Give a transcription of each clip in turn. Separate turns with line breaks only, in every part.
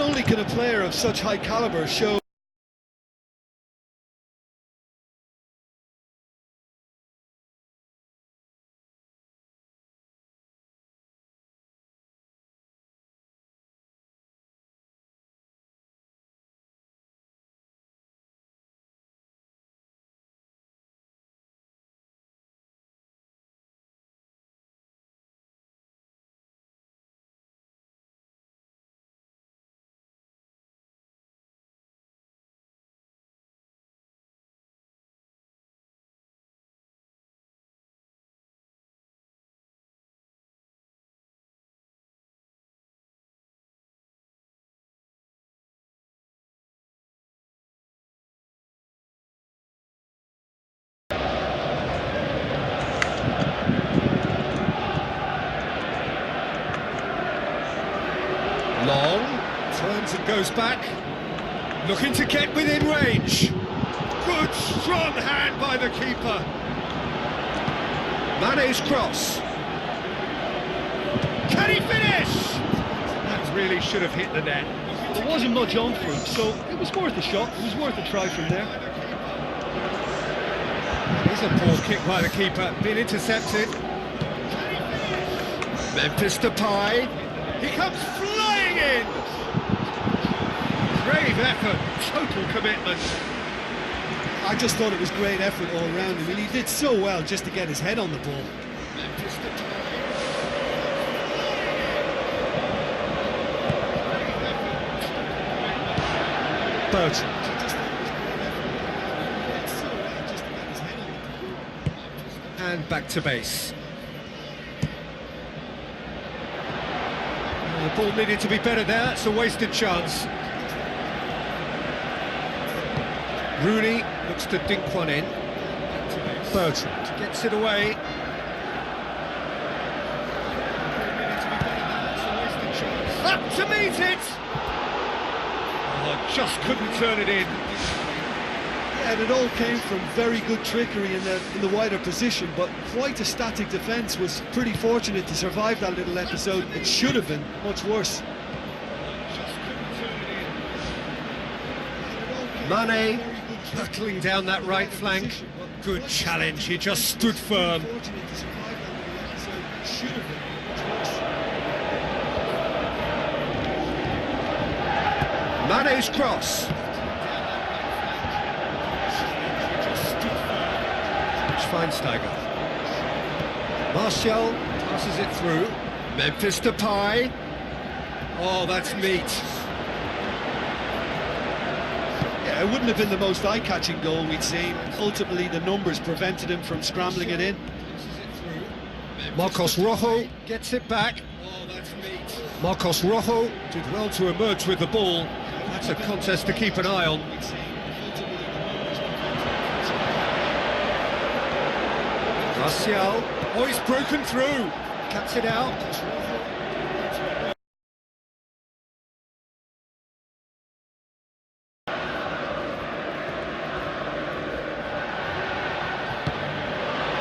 only can a player of such high caliber show
Long, turns and goes back, looking to get within range. Good, strong hand by the keeper. Mane's cross. Can he finish? That really should have hit the net.
there wasn't much on for him, so it was worth a shot. It was worth a try from there.
Here's a poor kick by the keeper, been intercepted. Memphis Depay. He comes flying in! Brave effort, total commitment.
I just thought it was great effort all round. I mean, he did so well just to get his head on the ball. Bertrand.
And back to base. The ball needed to be better there, it's a wasted chance. Rooney looks to dink one in. Bertrand gets it away. Up to meet it! Oh, just couldn't turn it in.
And it all came from very good trickery in the wider position, but quite a static defence. Was pretty fortunate to survive that little episode. It should have been much worse.
Mane battling down that right flank. Good challenge, he just stood firm. Mane's cross. Schweinsteiger. Martial passes it through. Memphis Depay. Oh, that's neat.
Yeah, it wouldn't have been the most eye-catching goal we'd seen. Ultimately, the numbers prevented him from scrambling it in.
Marcos Rojo gets it back. Oh, that's neat. Marcos Rojo did well to emerge with the ball. That's a contest to keep an eye on. Martial, oh, he's broken through, cuts it out.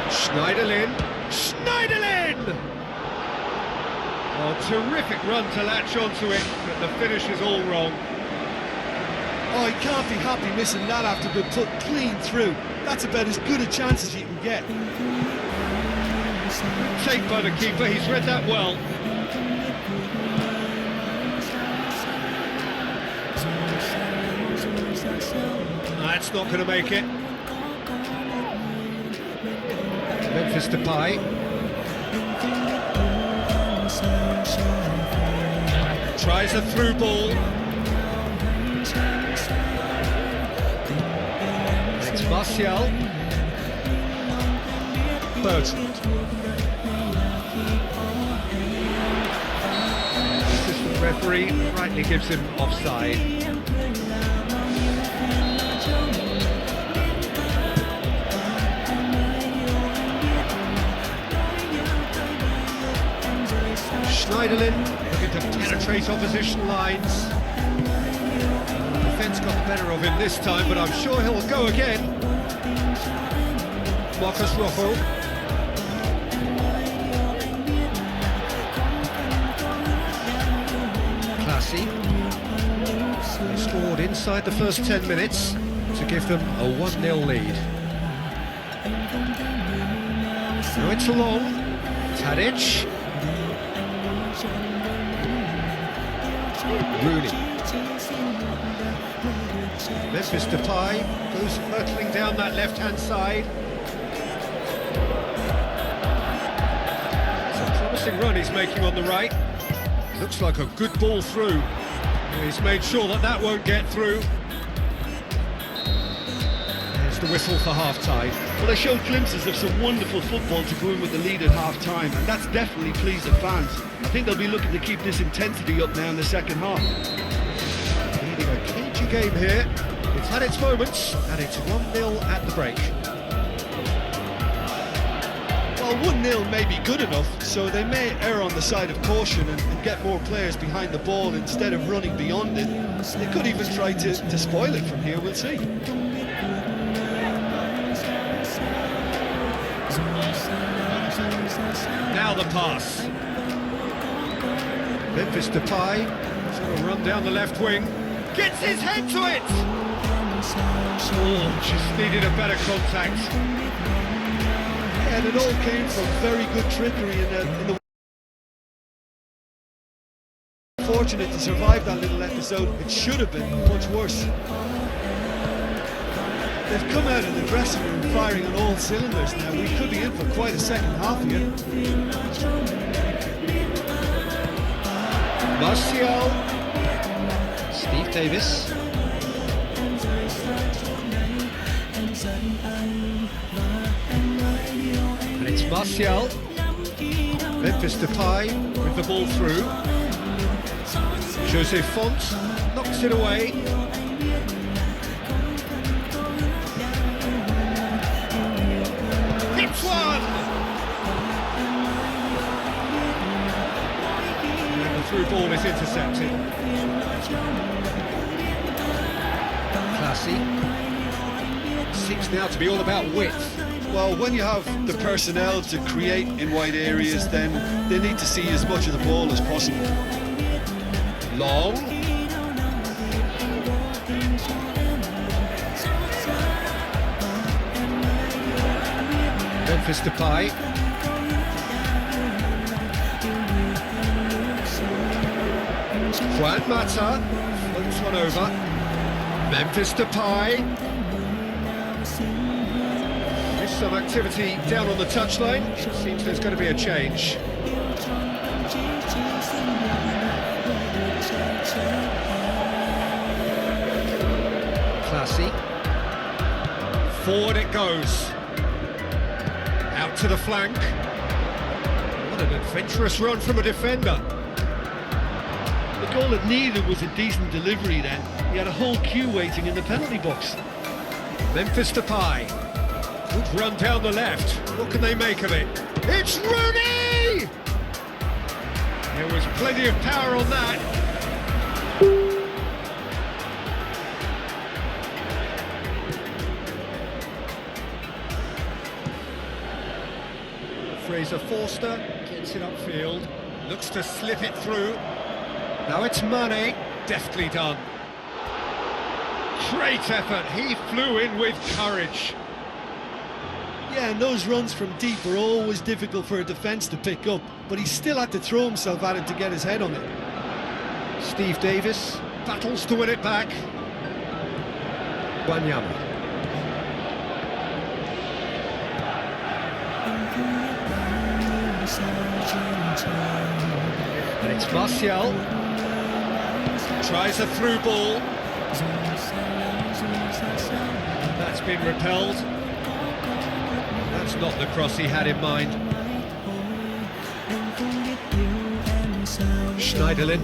Schneiderlin! Oh, terrific run to latch onto it, but the finish is all wrong.
Oh, he can't be happy missing that after being put clean through. That's about as good a chance as you can get.
Take by the keeper, he's read that well. That's not going to make it. Memphis Depay. Tries a through ball. It's Martial. Bertrand. Assistant referee rightly gives him offside. Schneiderlin looking to penetrate opposition lines. Defence got the better of him this time, but I'm sure he'll go again. Marcos Rojo. Classy. They scored inside the first 10 minutes to give them a 1-0 lead. Now it's long. Tadic. Rooney. Memphis Depay goes hurtling down that left-hand side. It's a promising run he's making on the right. Looks like a good ball through. He's made sure that that won't get through. There's the whistle for half-time.
Well, they showed glimpses of some wonderful football to go in with the lead at half-time, and that's definitely pleased the fans. I think they'll be looking to keep this intensity up now in the second half.
Leading a cagey game here. It's had its moments, and it's 1-0 at the break.
Well, 1-0 may be good enough, so they may err on the side of caution and get more players behind the ball instead of running beyond it. They could even try to spoil it from here, we'll see.
Now the pass. Memphis Depay, sort of run down the left wing. Gets his head to it! Oh, just needed a better contact.
Yeah, and it all came from very good trickery in the fortunate to survive that little episode. It should have been much worse. They've come out of the dressing room firing on all cylinders now. We could be in for quite a second half here.
Martial. Steve Davis. And it's Martial. Memphis Depay with the ball through. Jose Font knocks it away. Hits one! And the through ball is intercepted. Classy. Seems now to be all about width.
Well, when you have the personnel to create in wide areas, then they need to see as much of the ball as possible.
Long. Memphis Depay. Juan Mata floats one over. Memphis Depay. There's some activity down on the touchline. It seems there's going to be a change. Classy. Forward it goes. Out to the flank. What an adventurous run from a defender.
The goal it needed was a decent delivery then. He had a whole queue waiting in the penalty box.
Memphis Depay. Good run down the left. What can they make of it? It's Rooney! There was plenty of power on that. Fraser Forster gets it upfield, looks to slip it through. Now it's Mane, deftly done. Great effort, he flew in with courage.
Yeah, and those runs from deep are always difficult for a defence to pick up, but he still had to throw himself at it to get his head on it.
Steve Davis battles to win it back. Wanyama. And it's Martial. Tries a through ball. That's been repelled. That's not the cross he had in mind. Schneiderlin.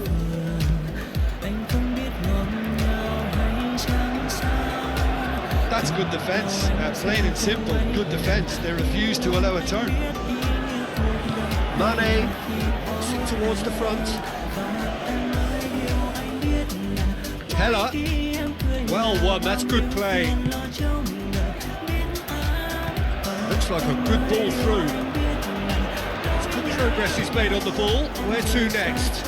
That's good defence, plain and simple, good defence. They refuse to allow a turn.
Mane, passing towards the front. Heller, well won, that's good play. Looks like a good ball through. It's good progress he's made on the ball. Where to next?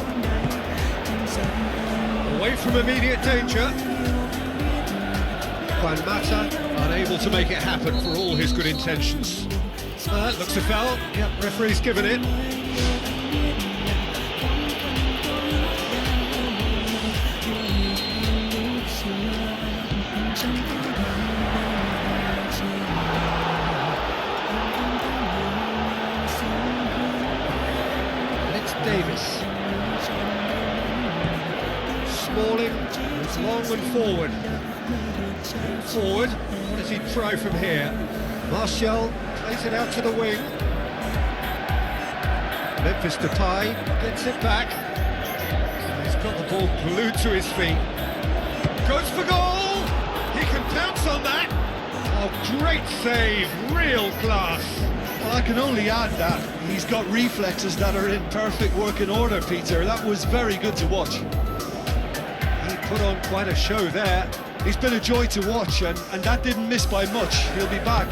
Away from immediate danger. Juan Mata unable to make it happen for all his good intentions. Looks a foul. Yep, referee's given it. Davis. Smalling moves long and forward. Forward. What does he try from here? Martial plays it out to the wing. Memphis Depay gets it back. He's got the ball glued to his feet. Goes for goal! He can pounce on that! Oh, great save, real class.
Well, I can only add that he's got reflexes that are in perfect working order, Peter. That was very good to watch.
He put on quite a show there.
He's been a joy to watch, and that didn't miss by much. He'll be back.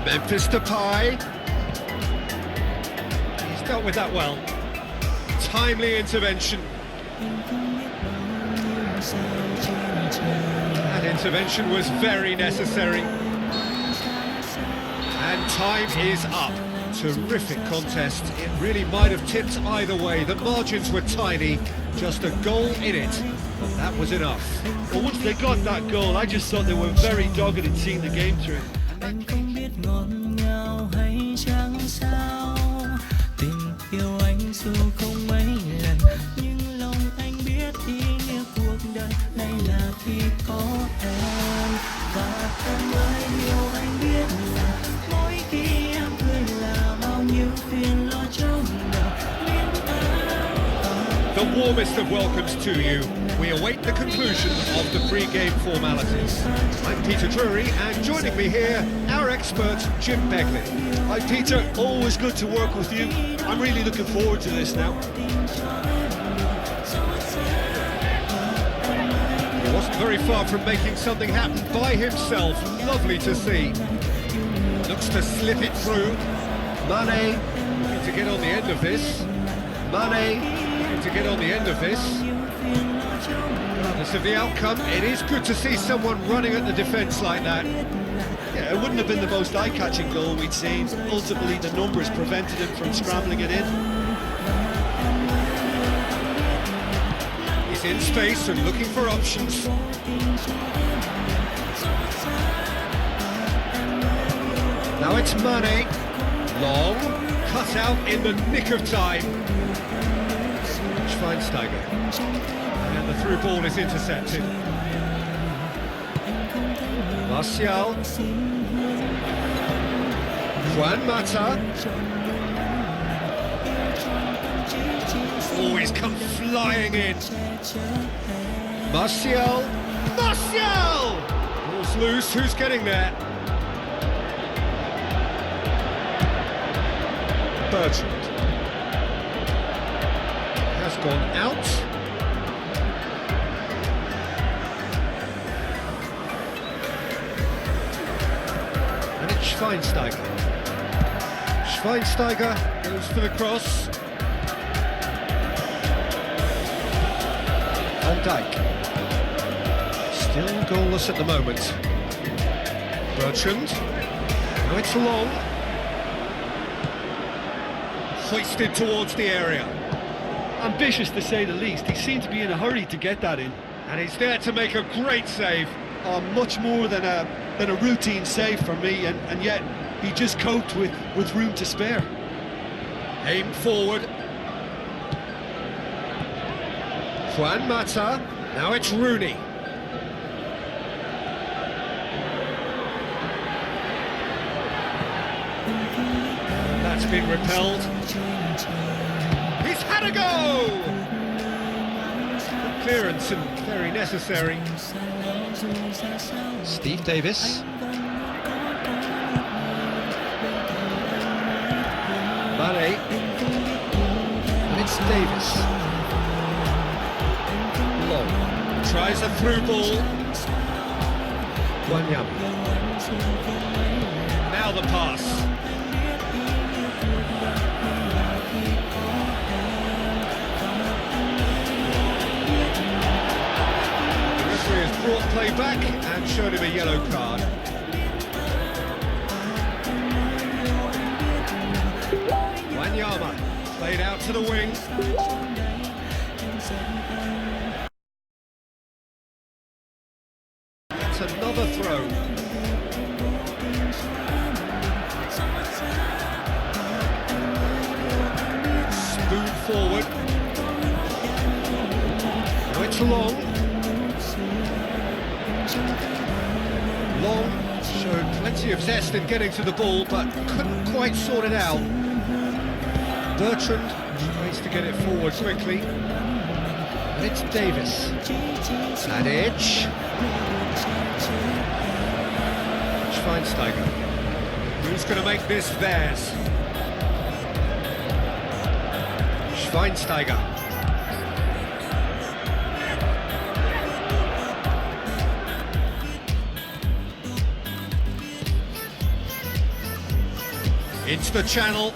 Memphis Depay. He's dealt with that well. Timely intervention. That intervention was very necessary. And time is up. Terrific contest. It really might have tipped either way. The margins were tiny, just a goal in it. But that was enough.
Well, once they got that goal, I just thought they were very dogged in seeing the game through.
The warmest of welcomes to you. We await the conclusion of the pre-game formalities. I'm Peter Drury, and joining me here, our expert, Jim Begley.
Hi Peter, always good to work with you. I'm really looking forward to this now.
He wasn't very far from making something happen by himself. Lovely to see. Looks to slip it through. Mane, looking to get on the end of this. Mane, looking to get on the end of this. Regardless of the outcome, it is good to see someone running at the defence like that.
Yeah, it wouldn't have been the most eye-catching goal we'd seen. Ultimately, the numbers prevented him from scrambling it in.
He's in space and looking for options. Now it's Mane. Long, cut out in the nick of time. Schweinsteiger. And the through ball is intercepted. Martial. Juan Mata. Oh, he's come flying in. Martial. Martial! Ball's loose, who's getting there? Bertrand has gone out. And it's Schweinsteiger. Schweinsteiger goes for the cross. Van Dijk. Still goalless at the moment. Bertrand. Now it's long. Hoisted towards the area.
Ambitious to say the least. He seemed to be in a hurry to get that in.
And he's there to make a great save.
Much more than a routine save for me, and yet he just coped with room to spare.
Aimed forward. Juan Mata. Now it's Rooney. That's been repelled. He's had a go! Good clearance and very necessary. Steve Davis. Mane. And it's Davis. Long. Tries a through ball. Wanyama. Now the pass. replay back and showed him a yellow card. Wanyama played out to the wing. That's another throw. Spoon forward. Now it's long. Long showed plenty of zest in getting to the ball, but couldn't quite sort it out. Bertrand tries to get it forward quickly. And it's Davis. At edge. Schweinsteiger. Who's going to make this theirs? Schweinsteiger. Into the channel.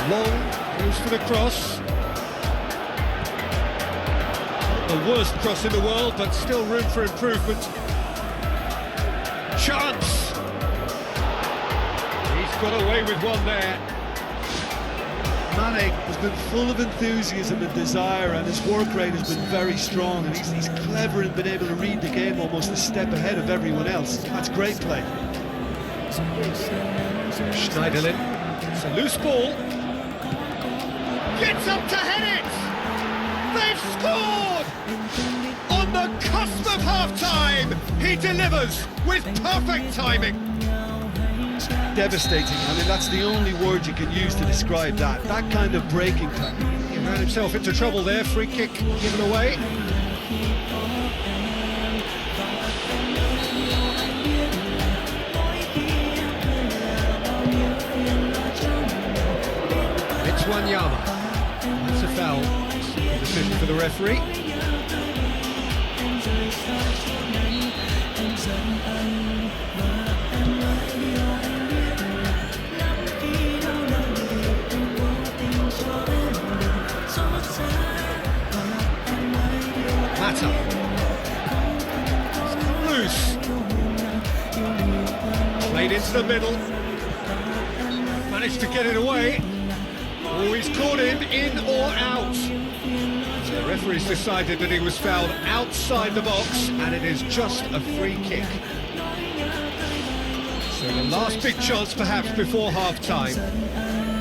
Long goes for the cross. The worst cross in the world, but still room for improvement. Chance! He's got away with one there.
Mane has been full of enthusiasm and desire, and his work rate has been very strong, and he's clever and been able to read the game almost a step ahead of everyone else. That's great play.
Schneiderlin, it's a loose ball. Gets up to head it! They've scored! On the cusp of half-time, he delivers with perfect timing.
Devastating. I mean, that's the only word you can use to describe that. That kind of breaking time.
He ran himself into trouble there, free kick given away. It's Wanyama. That's a foul. Decision for the referee. Mata. Loose. Played into the middle. Managed to get it away. Oh, he's caught him in or out. The referee's decided that he was fouled outside the box, and it is just a free kick. So the last big chance perhaps before half-time.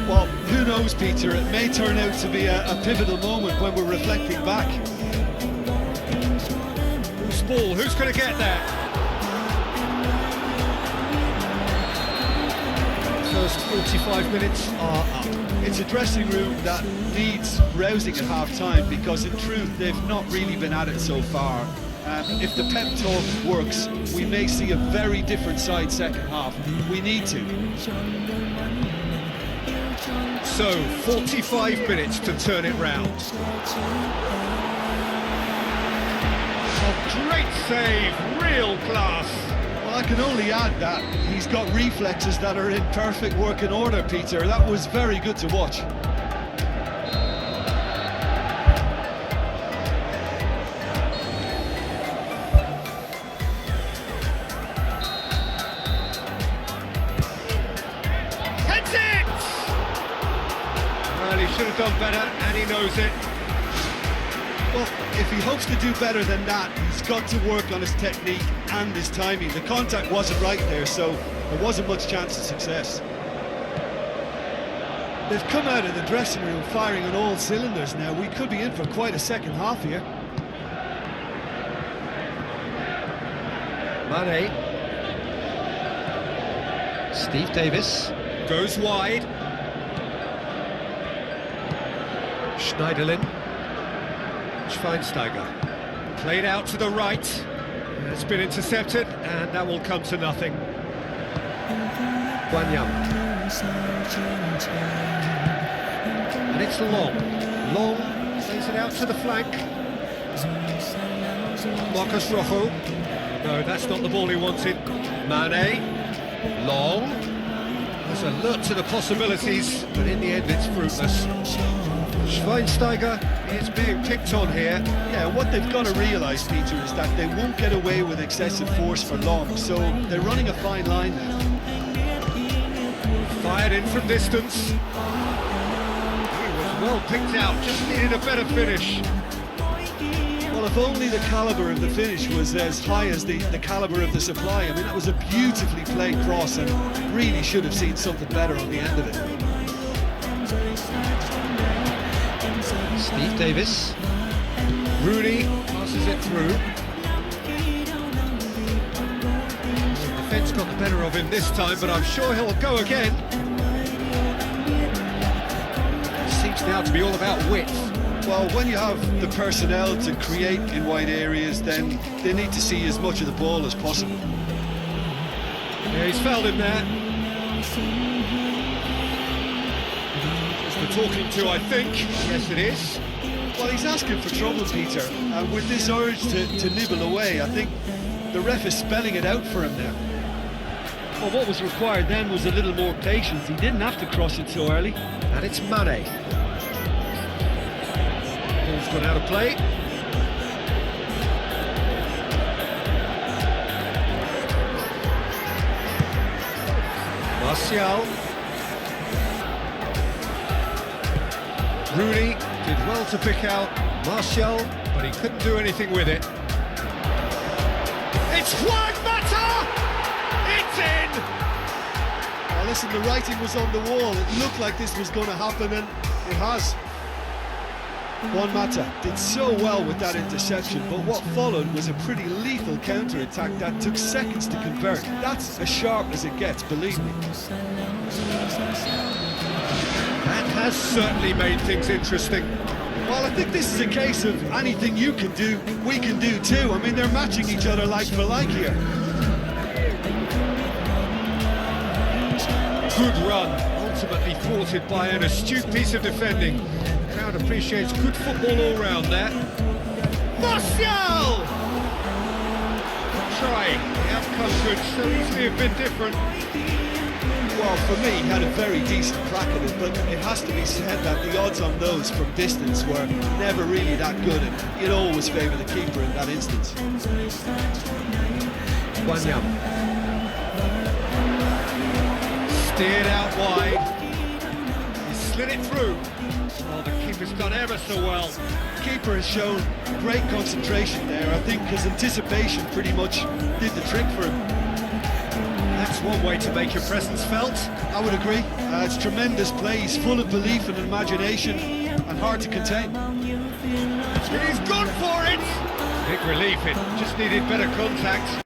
Well, who knows, Peter? It may turn out to be a pivotal moment when we're reflecting back.
Loose ball, who's going to get there? First 45 minutes are up.
It's a dressing room that needs rousing at half-time, because in truth they've not really been at it so far. If the pep talk works, we may see a very different side second half. We need to.
So, 45 minutes to turn it round. A great save, real class.
Well, I can only add that he's got reflexes that are in perfect working order, Peter. That was very good to watch.
Heads it! Well, he should have done better, and he knows it.
Well, if he hopes to do better than that, he's got to work on his technique and his timing. The contact wasn't right there, so there wasn't much chance of success. They've come out of the dressing room firing on all cylinders now. We could be in for quite a second half here.
Mane. Steve Davis goes wide. Schneiderlin. Schweinsteiger. Played out to the right. It's been intercepted, and that will come to nothing. Wanyama. And it's Long. Long plays it out to the flank. Marcus Rojo. No, that's not the ball he wanted. Mane. Long. There's alert to the possibilities, but in the end it's fruitless. Schweinsteiger is being picked on here.
Yeah, what they've got to realise, Peter, is that they won't get away with excessive force for long, so they're running a fine line now.
Fired in from distance. He was well picked out, just needed a better finish.
Well, if only the calibre of the finish was as high as the calibre of the supply. I mean, that was a beautifully played cross and really should have seen something better on the end of it.
Steve Davis. Rooney passes it through. The defence got the better of him this time, but I'm sure he'll go again. Seems now to be all about width.
Well, when you have the personnel to create in wide areas, then they need to see as much of the ball as possible.
Yeah, he's fouled him there. It's the talking to, I think. Yes, it is.
Well, he's asking for trouble, Peter, and with this urge to nibble away, I think the ref is spelling it out for him now.
Well, what was required then was a little more patience. He didn't have to cross it so early.
And it's Mane. Ball's gone out of play. Martial. Rooney did well to pick out Martial, but he couldn't do anything with it. It's Juan Mata! It's in!
Well, listen, the writing was on the wall. It looked like this was going to happen, and it has. Juan Mata did so well with that interception, but what followed was a pretty lethal counter-attack that took seconds to convert. That's as sharp as it gets, believe me.
That has certainly made things interesting.
Well, I think this is a case of anything you can do, we can do too. I mean, they're matching each other like for like here.
Good run, ultimately thwarted by an astute piece of defending. Crowd appreciates good football all round there. Martial! Trying, the outcome could so easily have been different.
Well, for me, he had a very decent crack at it, but it has to be said that the odds on those from distance were never really that good, and you'd always favour the keeper in that instance.
Wanyam. Steered out wide. He slid it through. Oh, the keeper's done ever so well.
The keeper has shown great concentration there. I think his anticipation pretty much did the trick for him.
That's one way to make your presence felt.
I would agree. It's tremendous play. He's full of belief and imagination and hard to contain.
He's gone for it! Big relief, it just needed better contact.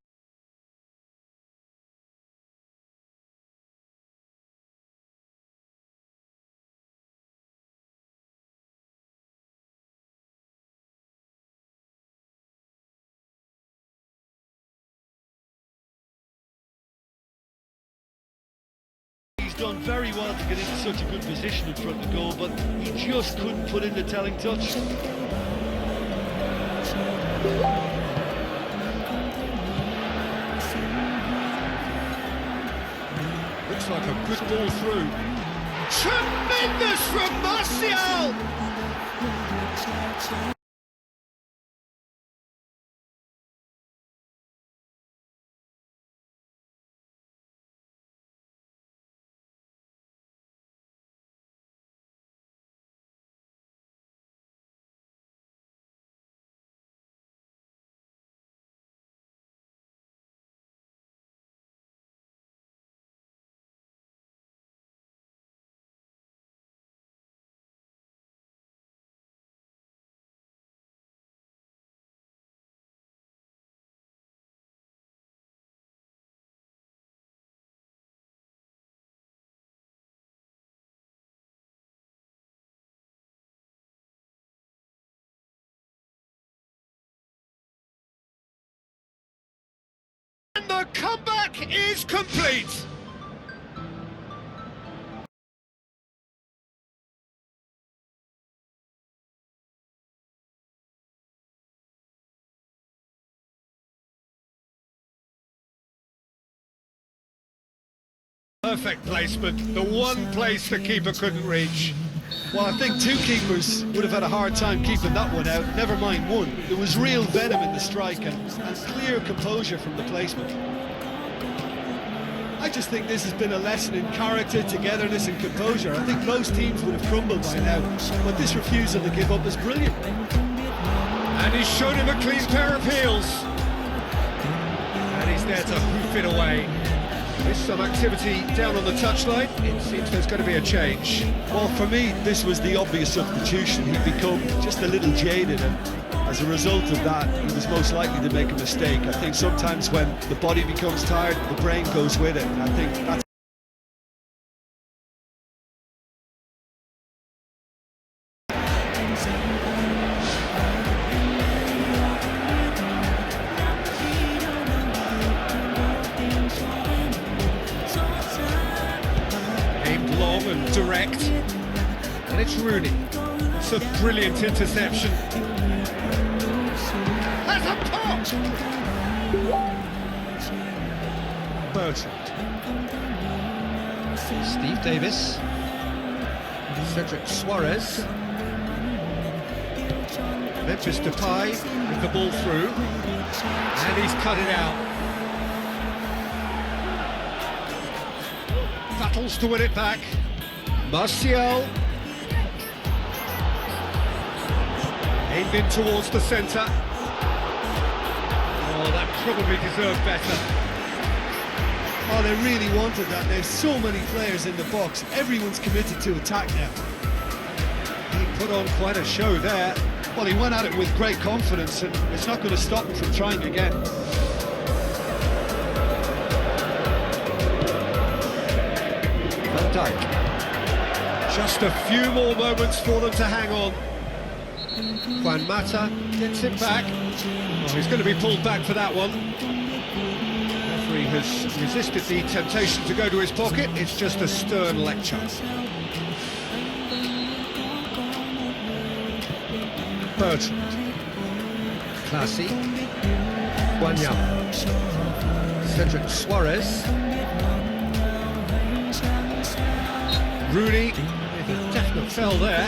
He's done very well to get into such a good position in front of the goal, but he just couldn't put in the telling touch.
Looks like a good ball through. Tremendous from Martial! And the comeback is complete! Perfect placement, the one place the keeper couldn't reach.
Well, I think two keepers would have had a hard time keeping that one out, never mind one. There was real venom in the strike and clear composure from the placement. I just think this has been a lesson in character, togetherness and composure. I think most teams would have crumbled by now, but this refusal to give up is brilliant.
And he's shown him a clean pair of heels. And he's there to hoof it away. There's some activity down on the touchline. It seems there's going to be a change.
Well, for me, this was the obvious substitution. He'd become just a little jaded, and as a result of that, he was most likely to make a mistake. I think sometimes when the body becomes tired, the brain goes with it, and I think that's
long and direct, and it's Rooney. It's a brilliant interception. Has a pop! Bertrand. Steve Davis. Cedric Suarez. Memphis Depay with the ball through, and he's cut it out. Battles to win it back. Martial. Aimed in towards the centre. Oh, that probably deserved better.
oh, they really wanted that. There's so many players in the box. Everyone's committed to attack now.
He put on quite a show there.
Well, he went at it with great confidence, and it's not going to stop him from trying again.
Van Dijk. Just a few more moments for them to hang on. Juan Mata gets it back. Oh, he's going to be pulled back for that one. The referee has resisted the temptation to go to his pocket. It's just a stern lecture. Bertrand. Classy. Wanyama. Cedric Suarez. Rooney with a definite fell there.